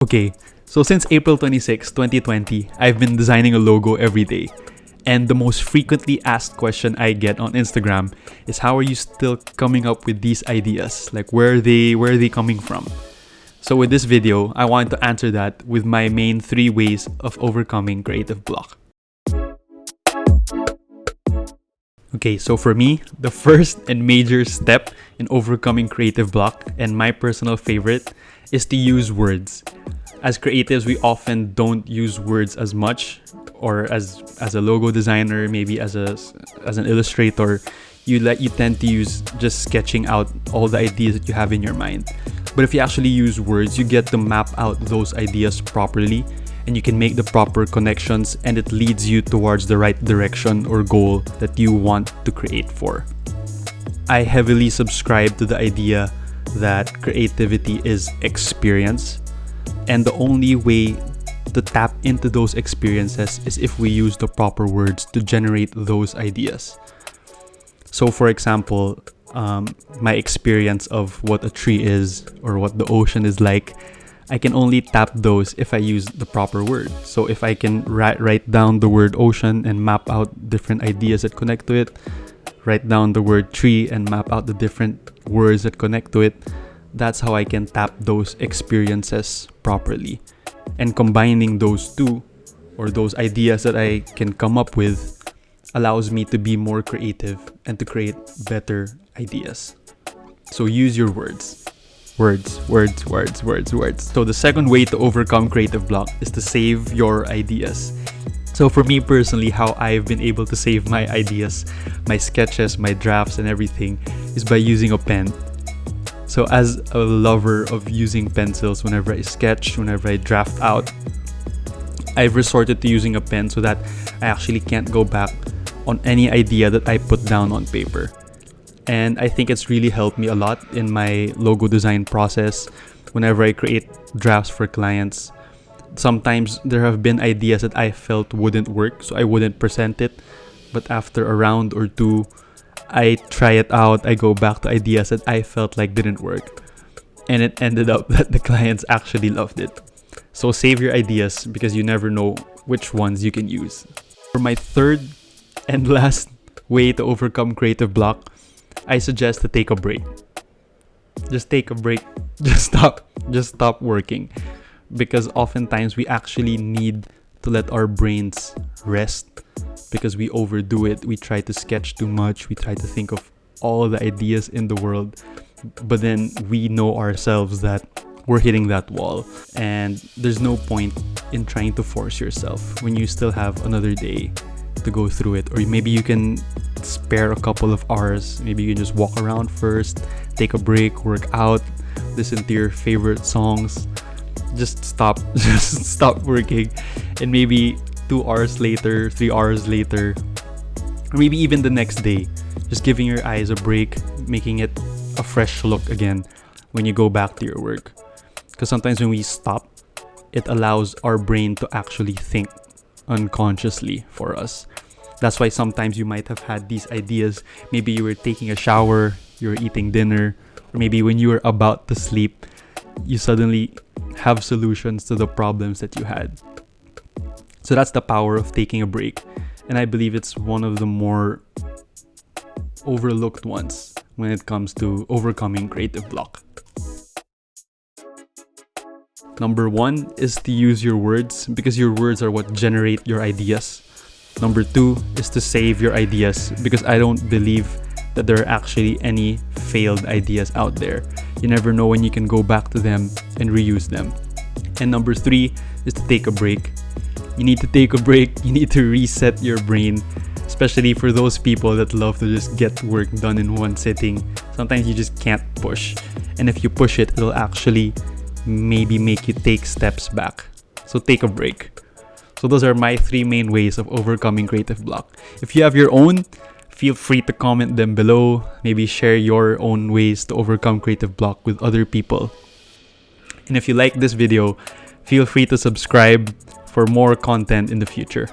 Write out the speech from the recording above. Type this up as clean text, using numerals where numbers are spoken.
Okay, so since April 26, 2020, I've been designing a logo every day. And the most frequently asked question I get on Instagram is, how are you still coming up with these ideas? Like, where are they coming from? So with this video, I want to answer that with my main 3 ways of overcoming creative block. Okay, so for me, the first and major step in overcoming creative block, and my personal favorite, is to use words. As creatives, we often don't use words as much, or as a logo designer, maybe as an illustrator, you tend to use just sketching out all the ideas that you have in your mind. But if you actually use words, you get to map out those ideas properly, and you can make the proper connections, and it leads you towards the right direction or goal that you want to create for. I heavily subscribe to the idea that creativity is experience, and the only way to tap into those experiences is if we use the proper words to generate those ideas. So for example, my experience of what a tree is or what the ocean is like, I can only tap those if I use the proper word. So if I can write down the word ocean and map out different ideas that connect to it, write down the word tree and map out the different words that connect to it, that's how I can tap those experiences properly. And combining those two, or those ideas that I can come up with, allows me to be more creative and to create better ideas. So use your words. Words. So the second way to overcome creative block is to save your ideas. So for me personally, how I've been able to save my ideas, my sketches, my drafts and everything is by using a pen. So as a lover of using pencils, whenever I sketch, whenever I draft out, I've resorted to using a pen so that I actually can't go back on any idea that I put down on paper. And I think it's really helped me a lot in my logo design process. Whenever I create drafts for clients, sometimes there have been ideas that I felt wouldn't work, so I wouldn't present it. But after a round or two, I try it out, I go back to ideas that I felt like didn't work. And it ended up that the clients actually loved it. So save your ideas, because you never know which ones you can use. For my third and last way to overcome creative block, I suggest to take a break. Just take a break. Just stop working. Because oftentimes we actually need to let our brains rest, because we overdo it. We try to sketch too much. We try to think of all the ideas in the world. But then we know ourselves that we're hitting that wall. And there's no point in trying to force yourself when you still have another day to go through it. Or maybe you can spare a couple of hours. Maybe you can just walk around first, take a break, work out, listen to your favorite songs. Just stop working, and maybe 2 hours later, 3 hours later, or maybe even the next day, just giving your eyes a break, making it a fresh look again when you go back to your work. Because sometimes when we stop, it allows our brain to actually think unconsciously for us. That's why sometimes you might have had these ideas. Maybe you were taking a shower, you were eating dinner, or maybe when you were about to sleep, you suddenly have solutions to the problems that you had. So that's the power of taking a break. And I believe it's one of the more overlooked ones when it comes to overcoming creative block. Number 1 is to use your words, because your words are what generate your ideas. Number 2 is to save your ideas, because I don't believe that there are actually any failed ideas out there. You never know when you can go back to them and reuse them. And number 3 is to take a break. You need to take a break. You need to reset your brain, especially for those people that love to just get work done in one sitting. Sometimes you just can't push. And if you push it, it'll actually maybe make you take steps back. So take a break. So those are my 3 main ways of overcoming creative block. If you have your own, feel free to comment them below. Maybe share your own ways to overcome creative block with other people. And if you like this video, feel free to subscribe for more content in the future.